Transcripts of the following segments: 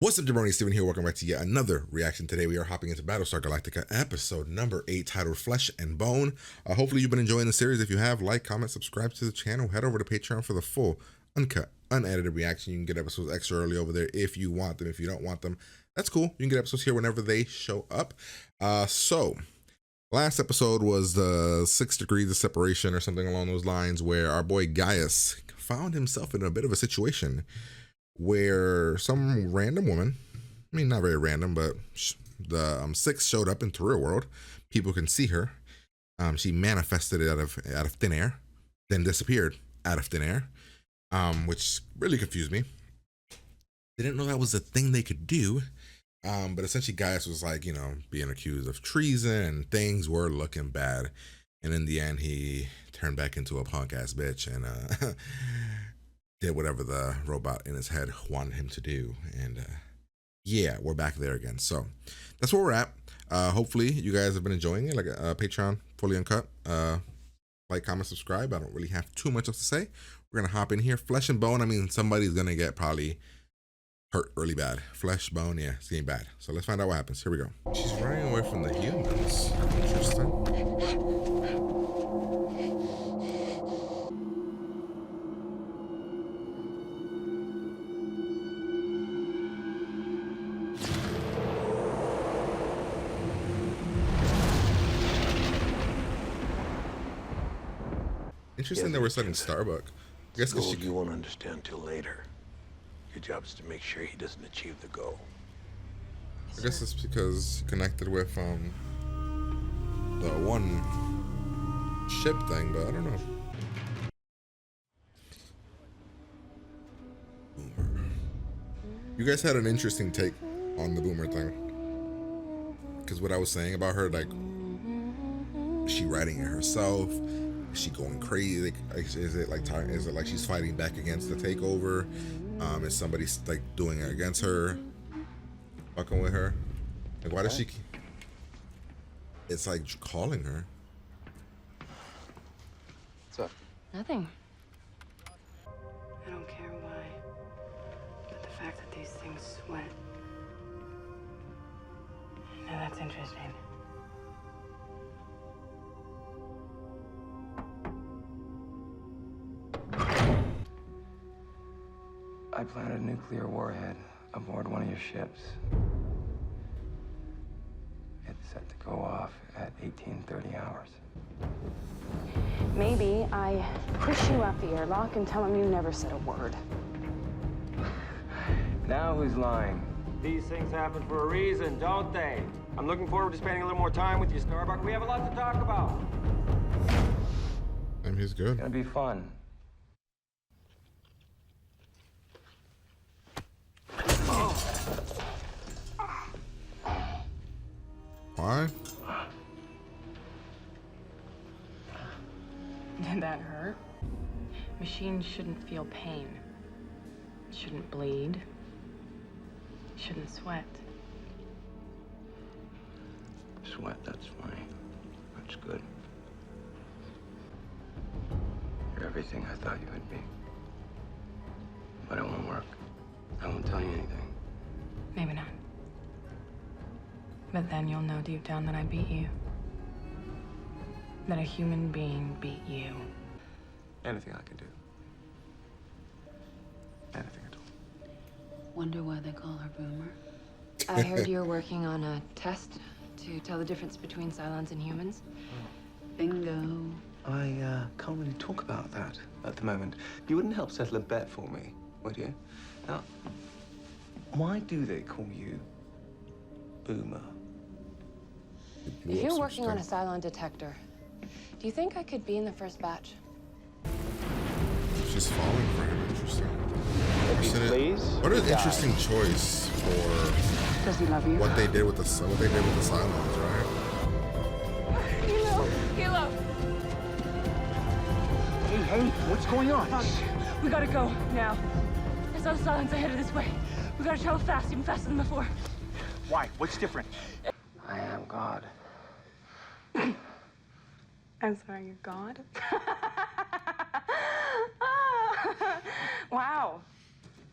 What's up, Jabroni? Steven here. Welcome back to yet another reaction. Today we are hopping into Battlestar Galactica episode number 8, titled Flesh and Bone. Hopefully you've been enjoying the series. If you have, like, comment, subscribe to the channel. Head over to Patreon for the full, uncut, unedited reaction. You can get episodes extra early over there if you want them. If you don't want them, that's cool. You can get episodes here whenever they show up. Last episode was the 6 degrees of separation or something along those lines, where our boy Gaius found himself in a bit of a situation where some random woman, I mean, not very random, but the 6 showed up into real world. People can see her. She manifested out of thin air, then disappeared out of thin air, which really confused me. Didn't know that was a thing they could do. But essentially Gaius was like, being accused of treason, and things were looking bad. And in the end, he turned back into a punk ass bitch and did whatever the robot in his head wanted him to do. And yeah, we're back there again. So that's where we're at. Hopefully you guys have been enjoying it. Like Patreon, fully uncut. Like, comment, subscribe. I don't really have too much else to say. We're gonna hop in here. Flesh and bone. I mean, somebody's gonna get probably hurt really bad. Flesh, bone, yeah, it's getting bad. So let's find out what happens. Here we go. She's running away from the humans. Interesting. Interesting that we're setting Starbuck. I guess because you won't understand till later. Your job is to make sure he doesn't achieve the goal. I guess it's because connected with the one ship thing, but I don't know. Boomer. You guys had an interesting take on the Boomer thing. Because what I was saying about her, like, is she writing it herself? Is she going crazy? Like, is it like she's fighting back against the takeover? Is somebody like doing it against her, fucking with her? Like, why does she? It's like calling her. What's up? Nothing. I don't care why, but the fact that these things sweat. Now that's interesting. I planted a nuclear warhead aboard one of your ships. It's set to go off at 1830 hours. Maybe I push you out the airlock and tell him you never said a word. Now who's lying? These things happen for a reason, don't they? I'm looking forward to spending a little more time with you, Starbuck. We have a lot to talk about. And he's good. It's gonna be fun. Why? Did that hurt? Machines shouldn't feel pain. Shouldn't bleed. Shouldn't sweat. Sweat, that's fine. That's good. You're everything I thought you would be. But it won't work. I won't tell you anything. Maybe not. But then you'll know deep down that I beat you. That a human being beat you. Anything I can do. Anything at all. Wonder why they call her Boomer. I heard you're working on a test to tell the difference between Cylons and humans. Bingo. I can't really talk about that at the moment. You wouldn't help settle a bet for me, would you? Now, why do they call you Boomer? If you're working on a Cylon detector, do you think I could be in the first batch? She's falling for him. Interesting. Please. What an interesting choice for Does he love you? what they did with the Cylons, right? Hilo! Hey, what's going on? We gotta go, now. There's other Cylons ahead of this way. We gotta travel fast, even faster than before. Why? What's different? I am God. I'm sorry, you're God? Wow.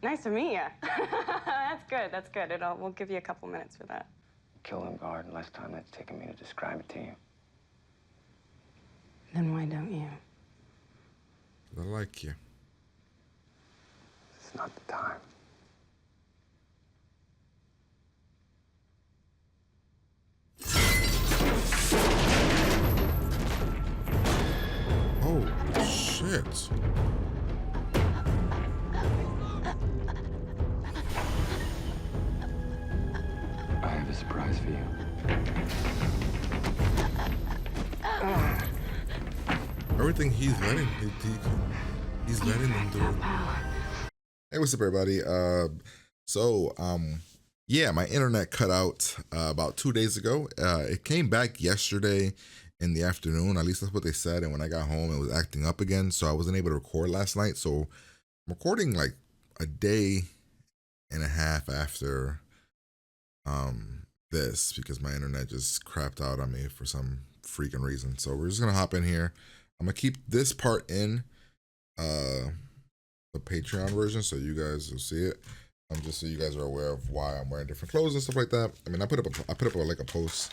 Nice to meet you. That's good. That's good. We'll give you a couple minutes for that. Kill them guard in less time than it's taken me to describe it to you. Then why don't you? I like you. It's not the time. Oh, shit. I have a surprise for you. Everything he's letting, he's letting them do it. Hey, what's up, everybody? Yeah, my internet cut out about 2 days ago. It came back yesterday in the afternoon. At least that's what they said. And when I got home, it was acting up again. So I wasn't able to record last night. So I'm recording like a day and a half after this because my internet just crapped out on me for some freaking reason. So we're just gonna hop in here. I'm gonna keep this part in the Patreon version so you guys will see it. Just so you guys are aware of why I'm wearing different clothes and stuff like that. I mean, I put up like a post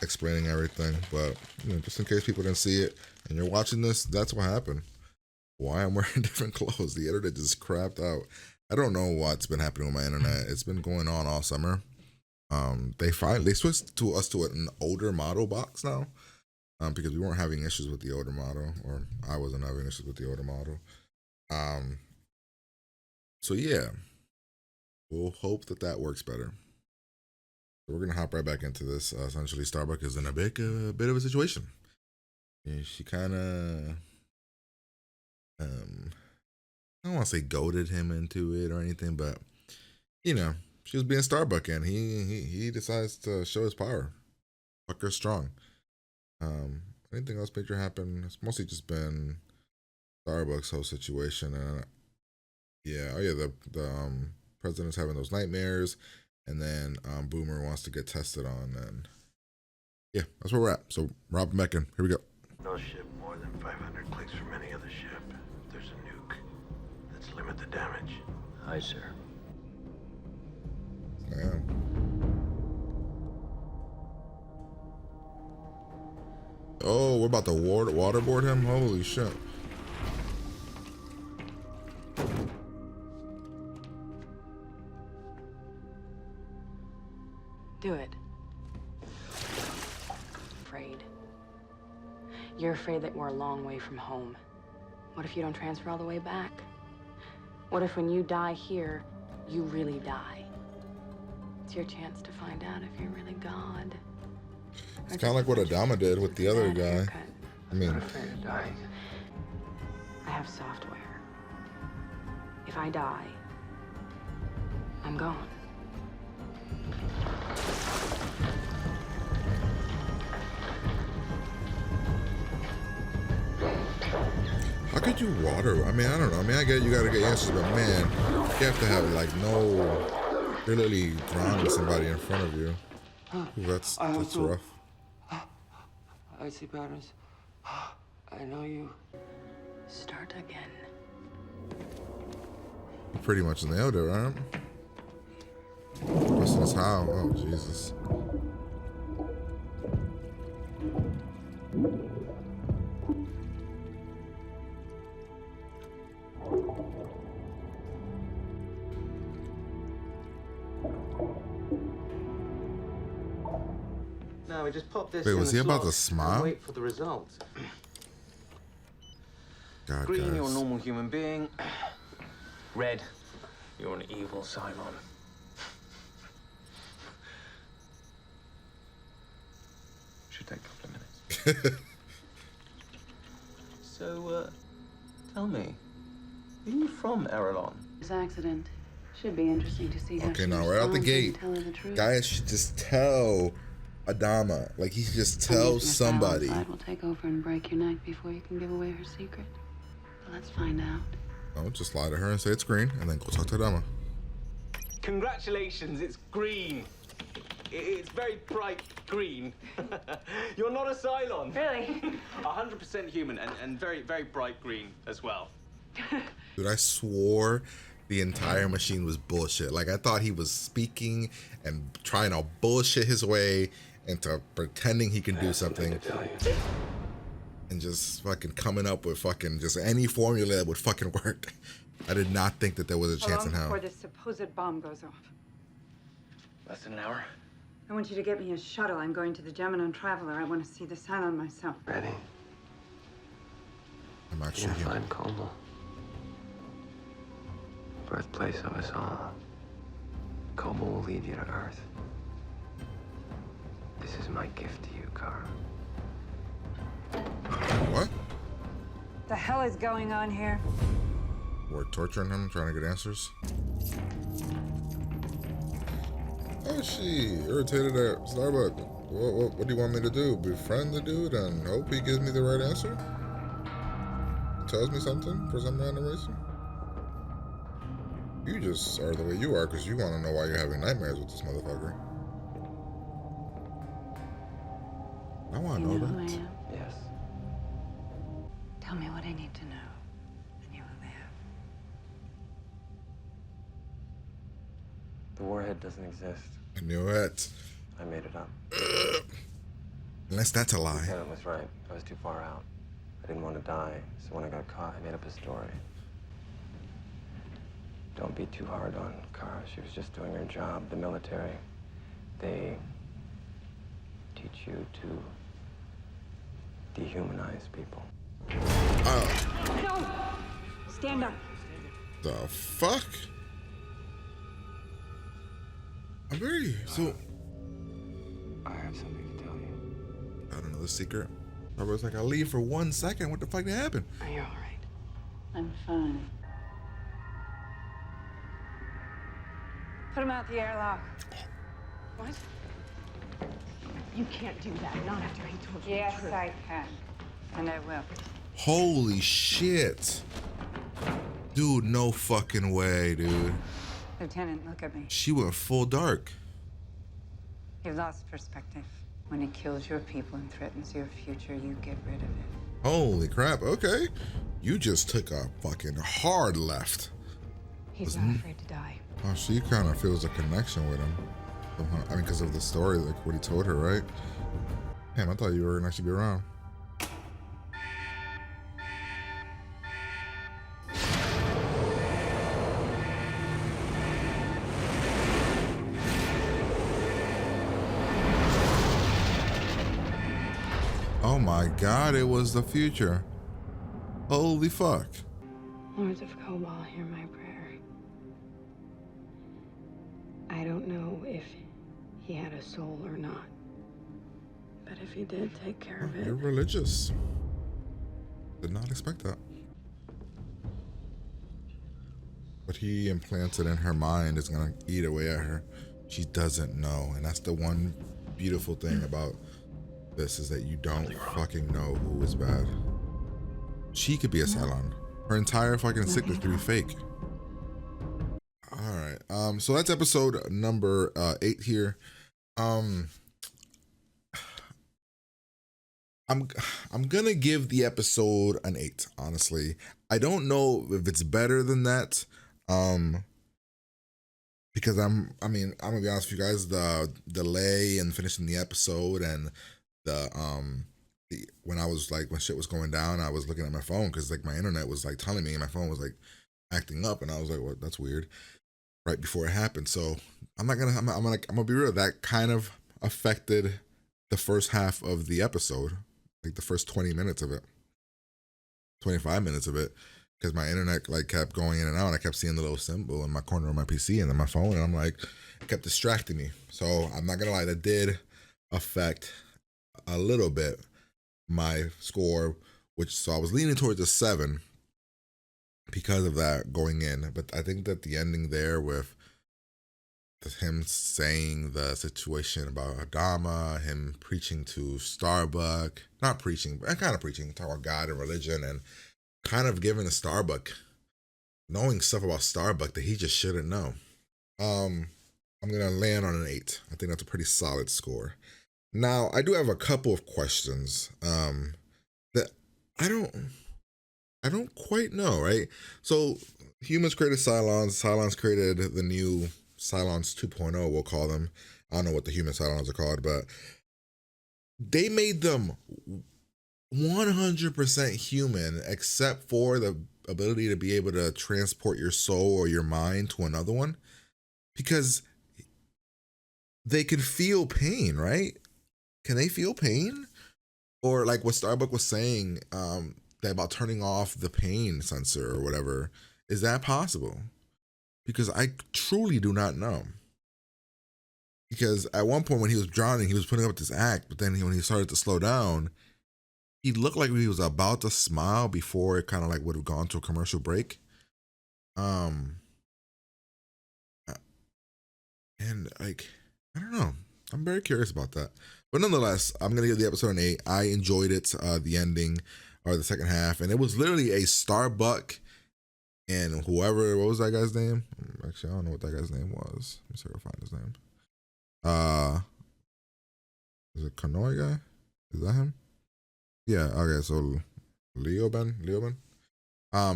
explaining everything, but you know, just in case people didn't see it and you're watching this, that's what happened. Why I'm wearing different clothes. The internet just crapped out. I don't know what's been happening with my internet. It's been going on all summer. They switched to us to an older model box now, because we weren't having issues with the older model, or I wasn't having issues with the older model. So yeah, we'll hope that works better. So we're gonna hop right back into this. Essentially, Starbuck is in a bit of a situation. And she kind of, I don't want to say goaded him into it or anything, but you know, she was being Starbuck, and he decides to show his power. Fuck her strong. Anything else major happen? It's mostly just been Starbucks' whole situation, and the president's having those nightmares, and then Boomer wants to get tested on, and yeah, that's where we're at. So Rob back in. Here we go. No ship more than 500 clicks from any other ship. If there's a nuke, let's limit the damage. Aye, sir. Yeah. Oh, we're about to waterboard him? Holy shit. Do it. Afraid. You're afraid that we're a long way from home. What if you don't transfer all the way back? What if when you die here, you really die? It's your chance to find out if you're really God. It's kind of like what Adama did with the other guy. I mean, I'm afraid of dying. I have software. If I die, I'm gone. how could you water? I mean, I don't know. I mean, I get you gotta get answers, but man, you have to have like you're literally drowning somebody in front of you. Ooh, that's rough. I see patterns. I know you. Start again. You pretty much nailed it, right? Question is how? Oh, Jesus. No, we just pop this. Wait, in was the he about slot to smile? and wait for the result. God, Green, guys. you're a normal human being. Red, you're an evil Cylon. Should take a couple of minutes. So, tell me, are you from Erelon? This accident should be interesting to see how Okay, she now right out the responds when gate, you tell her the truth. guys should just tell Adama. Like, he should just tell somebody. Side will take over and break your neck before you can give away her secret. But let's find out. Oh, just lie to her and say it's green, and then go talk to Adama. Congratulations, it's green. It's very bright green. You're not a Cylon. Really? 100% human and very, very bright green as well. Dude, I swore the entire machine was bullshit. Like, I thought he was speaking and trying to bullshit his way into pretending he can do something and just fucking coming up with fucking just any formula that would fucking work. I did not think that there was a chance in hell. Before this supposed bomb goes off? Less than an hour? I want you to get me a shuttle. I'm going to the Gemini Traveler. I want to see the Cylon myself. Ready? I'm You're actually gonna here. find Como. Birthplace of us all. Como will lead you to Earth. This is my gift to you, Kara. What? The hell is going on here? We're torturing him, trying to get answers. Oh, she irritated at Starbucks. What do you want me to do? Befriend the dude and hope he gives me the right answer? He tells me something for some random reason? You just are the way you are because you want to know why you're having nightmares with this motherfucker. I want to know who I that. am? Yes. Tell me what I need to know, and you will live. The warhead doesn't exist. I knew it. I made it up. Unless that's a lie. Lieutenant was right. I was too far out. I didn't want to die, so when I got caught, I made up a story. Don't be too hard on Kara. She was just doing her job. The military, they teach you to dehumanize people. No! Stand up. The fuck? I'm very so. I have something to tell you. I don't know the secret. I was like, I'll leave for 1 second. What the fuck did happen? Are you all right? I'm fine. Put him out the airlock. What? You can't do that, not after he told you Yes, the truth. I can. And I will. Holy shit. Dude, no fucking way, dude. Lieutenant, look at me. She went full dark. You've lost perspective. When it kills your people and threatens your future, you get rid of it. Holy crap. Okay. You just took a fucking hard left. He's not afraid to die. Oh, she kind of feels a connection with him. I mean, because of the story, like what he told her, right? Damn, I thought you were gonna actually be around. Oh my god, it was the future. Holy fuck. Lords of Cobalt, hear my prayer. I don't know if he had a soul or not. But if he did, take care of You're it. religious. Did not expect that. What he implanted in her mind is gonna eat away at her. She doesn't know, and that's the one beautiful thing about this is that you don't fucking know who is bad. She could be a Cylon. Her entire fucking sickness could be fake. All right. So that's episode number 8 here. I'm gonna give the episode an 8, honestly. I don't know if it's better than that. Because I'm gonna be honest with you guys, the delay in finishing the episode and when shit was going down, I was looking at my phone because like my internet was like telling me and my phone was like acting up, and I was like, well, that's weird. Right before it happened. So I'm gonna be real. That kind of affected the first half of the episode, like the first 20 minutes of it, 25 minutes of it, because my internet like kept going in and out. And I kept seeing the little symbol in my corner of my PC and then my phone, and I'm like, it kept distracting me. So I'm not gonna lie, that did affect a little bit my score, so I was leaning towards a 7 because of that going in. But I think that the ending there with him saying the situation about Adama, him preaching to Starbuck, not preaching, but kind of preaching to our God and religion, and kind of giving a Starbuck, knowing stuff about Starbuck that he just shouldn't know. I'm gonna land on an 8. I think that's a pretty solid score. Now, I do have a couple of questions that I don't quite know, right? So humans created Cylons. Cylons created the new Cylons 2.0, we'll call them. I don't know what the human Cylons are called, but they made them 100% human, except for the ability to be able to transport your soul or your mind to another one, because they can feel pain, right? Can they feel pain? Or like what Starbuck was saying, that about turning off the pain sensor or whatever. Is that possible? Because I truly do not know. Because at one point when he was drowning, he was putting up this act, but then when he started to slow down, he looked like he was about to smile before it kind of like would have gone to a commercial break. Um, and like, I don't know. I'm very curious about that. But nonetheless, I'm gonna give the episode an 8. I enjoyed it, the ending or the second half, and it was literally a Starbuck and whoever. What was that guy's name? Actually, I don't know what that guy's name was. Let me see if I find his name. Is it Kanoi guy? Is that him? Yeah. Okay. So Leoben.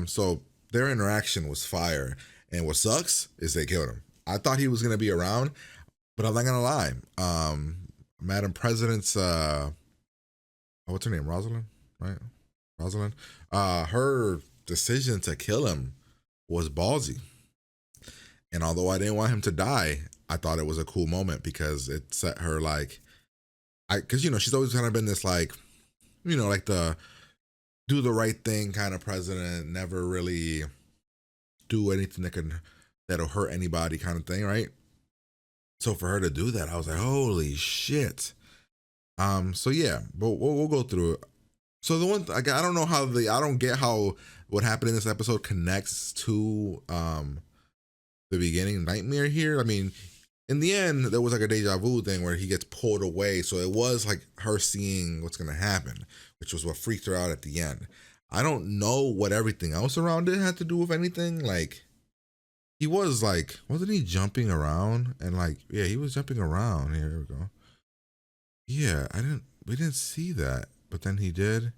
So their interaction was fire, and what sucks is they killed him. I thought he was gonna be around, but I'm not gonna lie. Madam President's what's her name? Roslin, right? Roslin. Her decision to kill him was ballsy. And although I didn't want him to die, I thought it was a cool moment because it set her like, because she's always kind of been this like, like the do the right thing kind of president, never really do anything that'll hurt anybody kind of thing, right? So for her to do that, I was like, holy shit. So yeah, but we'll go through it. So the one I don't know how I don't get how what happened in this episode connects to the beginning nightmare here. I mean, in the end, there was like a deja vu thing where he gets pulled away. So it was like her seeing what's gonna happen, which was what freaked her out at the end. I don't know what everything else around it had to do with anything. Like he was like, wasn't he jumping around? And like, yeah, he was jumping around. Here we go. Yeah, we didn't see that, but then he did.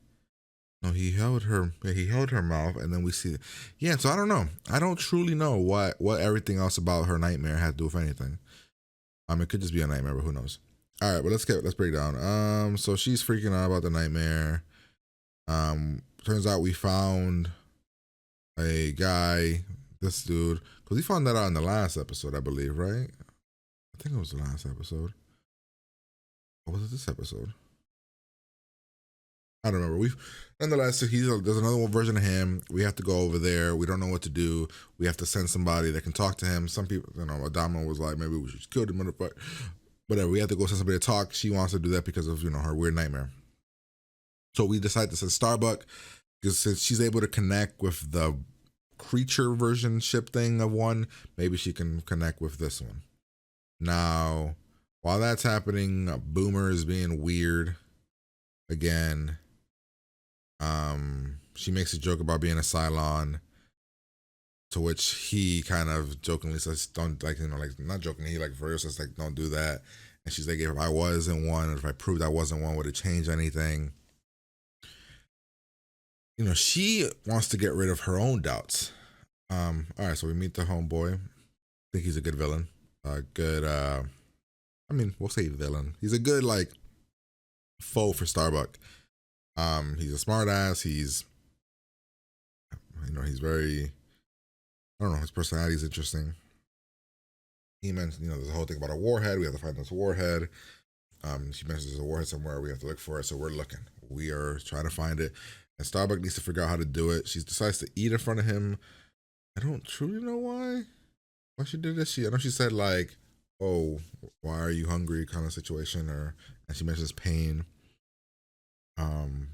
No, he held her. Yeah, he held her mouth, and then we see. Yeah, so I don't know. I don't truly know what everything else about her nightmare had to do with anything. It could just be a nightmare, but who knows? All right, but let's break it down. So she's freaking out about the nightmare. Turns out we found a guy, this dude, because we found that out in the last episode, I believe, right? I think it was the last episode. Or was it this episode? I don't remember. Nonetheless, there's another one version of him. We have to go over there. We don't know what to do. We have to send somebody that can talk to him. Some people, Adama was like, maybe we should kill the motherfucker. Whatever. We have to go send somebody to talk. She wants to do that because of her weird nightmare. So we decide to send Starbuck because since she's able to connect with the creature version ship thing of one, maybe she can connect with this one. Now, while that's happening, Boomer is being weird again. She makes a joke about being a Cylon, to which he kind of jokingly says, "Don't not jokingly, he like for real says like, don't do that." And she's like, "If I wasn't one, or if I proved I wasn't one, would it change anything?" She wants to get rid of her own doubts. All right, so we meet the homeboy. I think he's a good villain. We'll say villain. He's a good like foe for Starbuck. He's a smart ass. He's very, I don't know, his personality is interesting. He mentioned, there's a whole thing about a warhead. We have to find this warhead. She mentions there's a warhead somewhere. We have to look for it. So we're looking. We are trying to find it. And Starbuck needs to figure out how to do it. She decides to eat in front of him. I don't truly know why she did this. I know she said like, "Oh, why are you hungry?" kind of situation, and she mentions pain.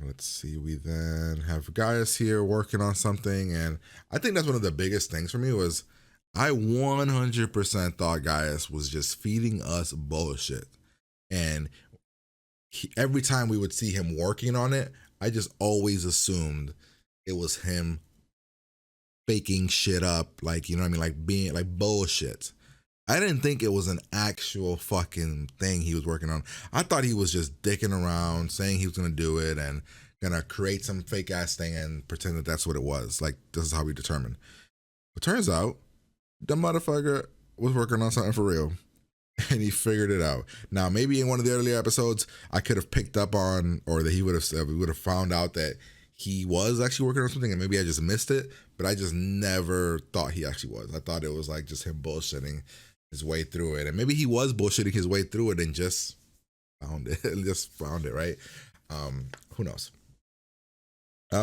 Let's see. We then have Gaius here working on something, and I think that's one of the biggest things for me was I 100% thought Gaius was just feeding us bullshit, and every time we would see him working on it, I just always assumed it was him faking shit up, like like being like bullshit. I didn't think it was an actual fucking thing he was working on. I thought he was just dicking around, saying he was gonna do it, and gonna create some fake ass thing and pretend that that's what it was. Like, this is how we determine. It turns out the motherfucker was working on something for real, and he figured it out. Now, maybe in one of the earlier episodes, I could have picked up on, or that he would have said, we would have found out that he was actually working on something, and maybe I just missed it. But I just never thought he actually was. I thought it was like just him bullshitting his way through it, and maybe he was bullshitting his way through it and just found it. Just found it, right? Who knows?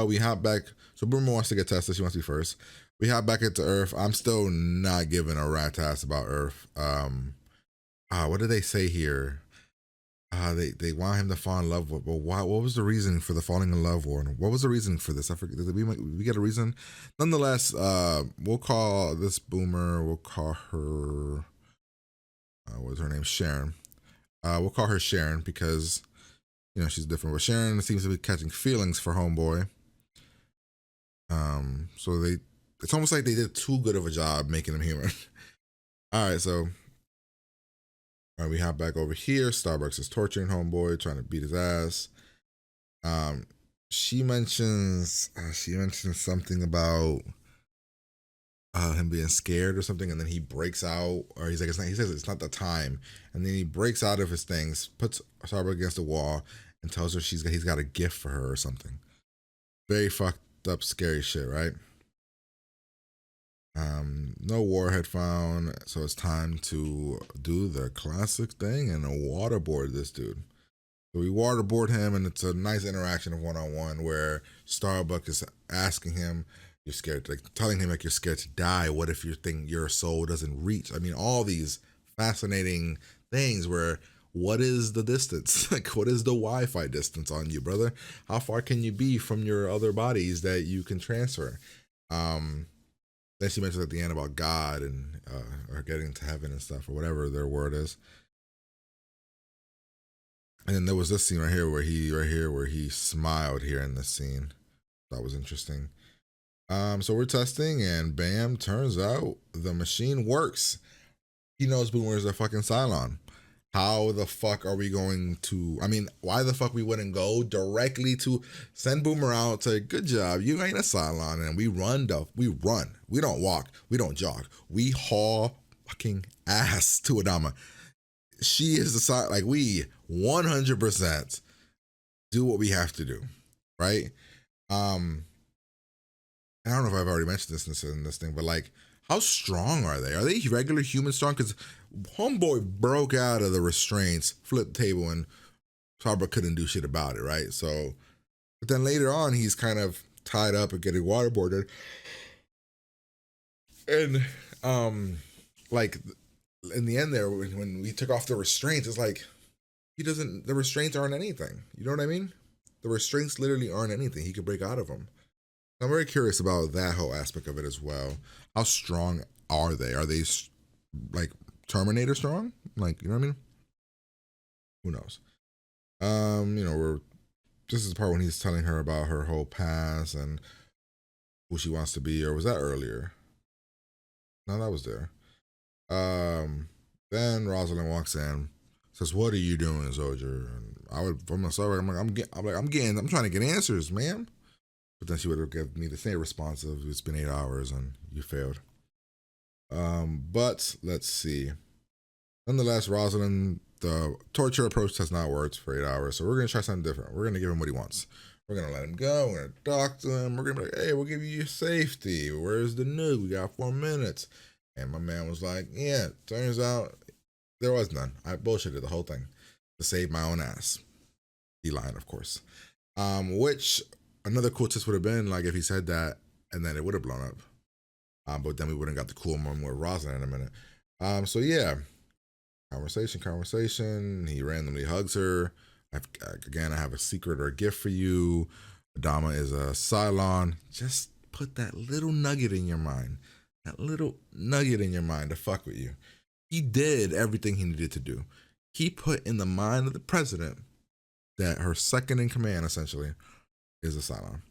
We hop back. So Boomer wants to get tested. She wants to be first. We hop back into Earth. I'm still not giving a rat's ass about Earth. What did they say here? They want him to fall in love with, but why? What was the reason for the falling in love, Warren? What was the reason for this? I forget. Did we get a reason? Nonetheless, we'll call this Boomer. We'll call her. What's her name? Sharon. We'll call her Sharon because, you know, she's different. But Sharon seems to be catching feelings for homeboy. So it's almost like they did too good of a job making him human. All right, so we hop back over here. Starbucks is torturing homeboy, trying to beat his ass. She mentions something about him being scared or something, and then he breaks out, or he's like, he says it's not the time, and then he breaks out of his things, puts Starbucks against the wall, and tells her he's got a gift for her or something. Very fucked up, scary shit, right? No warhead found, so it's time to do the classic thing and waterboard this dude. So we waterboard him, and it's a nice interaction of one-on-one where Starbuck is asking him, you're scared, like telling him like you're scared to die. What if your soul doesn't reach? I mean, all these fascinating things where what is the distance? Like, what is the Wi-Fi distance on you, brother? How far can you be from your other bodies that you can transfer? Then she mentions at the end about God and or getting to heaven and stuff, or whatever their word is. And then there was this scene right here where he smiled here in this scene. That was interesting. So we're testing, and bam, turns out the machine works. He knows Boomer is a fucking Cylon. How the fuck are we going to, I mean, why the fuck we wouldn't go directly to send Boomer out, say, good job, you ain't a Cylon, and we run. We don't walk, we don't jog. We haul fucking ass to Adama. She is the Cylon, like, we 100% do what we have to do, right? And I don't know if I've already mentioned this in this thing, but like, how strong are they? Are they regular human strong? Because homeboy broke out of the restraints, flipped the table, and Starbuck couldn't do shit about it, right? So, but then later on, he's kind of tied up and getting waterboarded. And, like, in the end there, when we took off the restraints, it's like, the restraints aren't anything. You know what I mean? The restraints literally aren't anything. He could break out of them. I'm very curious about that whole aspect of it as well. How strong are they? Are they like Terminator strong? Like, you know what I mean? Who knows? You know, this is the part when he's telling her about her whole past and who she wants to be, or was that earlier? No, that was there. Then Roslin walks in, says, "What are you doing, soldier?" And I'm sorry, I'm trying to get answers, ma'am. But then she would have given me the same response of, it's been 8 hours and you failed. But let's see. Nonetheless, Roslin, the torture approach has not worked for 8 hours, so we're gonna try something different. We're gonna give him what he wants. We're gonna let him go. We're gonna talk to him. We're gonna be like, hey, we'll give you your safety. Where's the nuke? We got 4 minutes. And my man was like, yeah, turns out there was none. I bullshitted the whole thing to save my own ass. He lied, of course. Which another cool twist would have been like if he said that and then it would have blown up. But then we wouldn't got the cool moment with Roslin in a minute. So yeah, conversation. He randomly hugs her. Again, I have a secret or a gift for you. Adama is a Cylon. Just put that little nugget in your mind. That little nugget in your mind to fuck with you. He did everything he needed to do. He put in the mind of the president that her second in command, essentially, is a Cylon.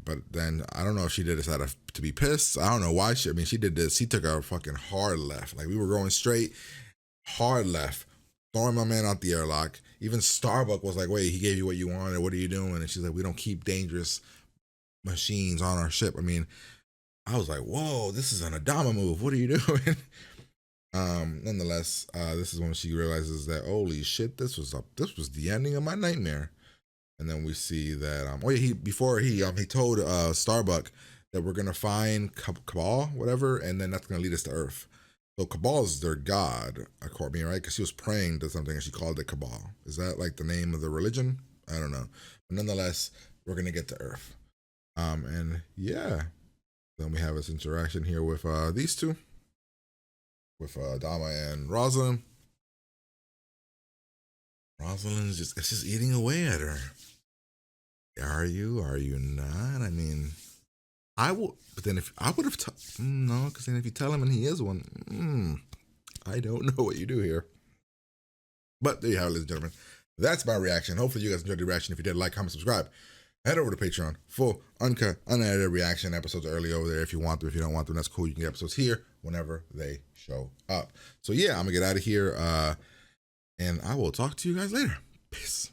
But then I don't know if she did this to be pissed. I don't know why she did this. She took a fucking hard left. Like, we were going straight, hard left, throwing my man out the airlock. Even Starbuck was like, wait, he gave you what you wanted. What are you doing? And she's like, we don't keep dangerous machines on our ship. I mean, I was like, whoa, this is an Adama move. What are you doing? Nonetheless, this is when she realizes that, holy shit, this was the ending of my nightmare. And then we see that he told Starbuck that we're gonna find Cabal, whatever, and then that's gonna lead us to Earth. So Cabal is their god, according to me, right? Because she was praying to something and she called it Cabal. Is that like the name of the religion? I don't know. But nonetheless, we're gonna get to Earth. And yeah, then we have this interaction here with these two, with Adama and Roslin. Rosalind's just eating away at her. Are you not? I mean, I will, but then if I would have, no, because then if you tell him and he is one, I don't know what you do here. But there you have it, ladies and gentlemen. That's my reaction. Hopefully you guys enjoyed the reaction. If you did, like, comment, subscribe. Head over to Patreon. Full, uncut, unedited reaction episodes early over there if you want to. If you don't want to, that's cool. You can get episodes here whenever they show up. So yeah, I'm going to get out of here. And I will talk to you guys later. Peace.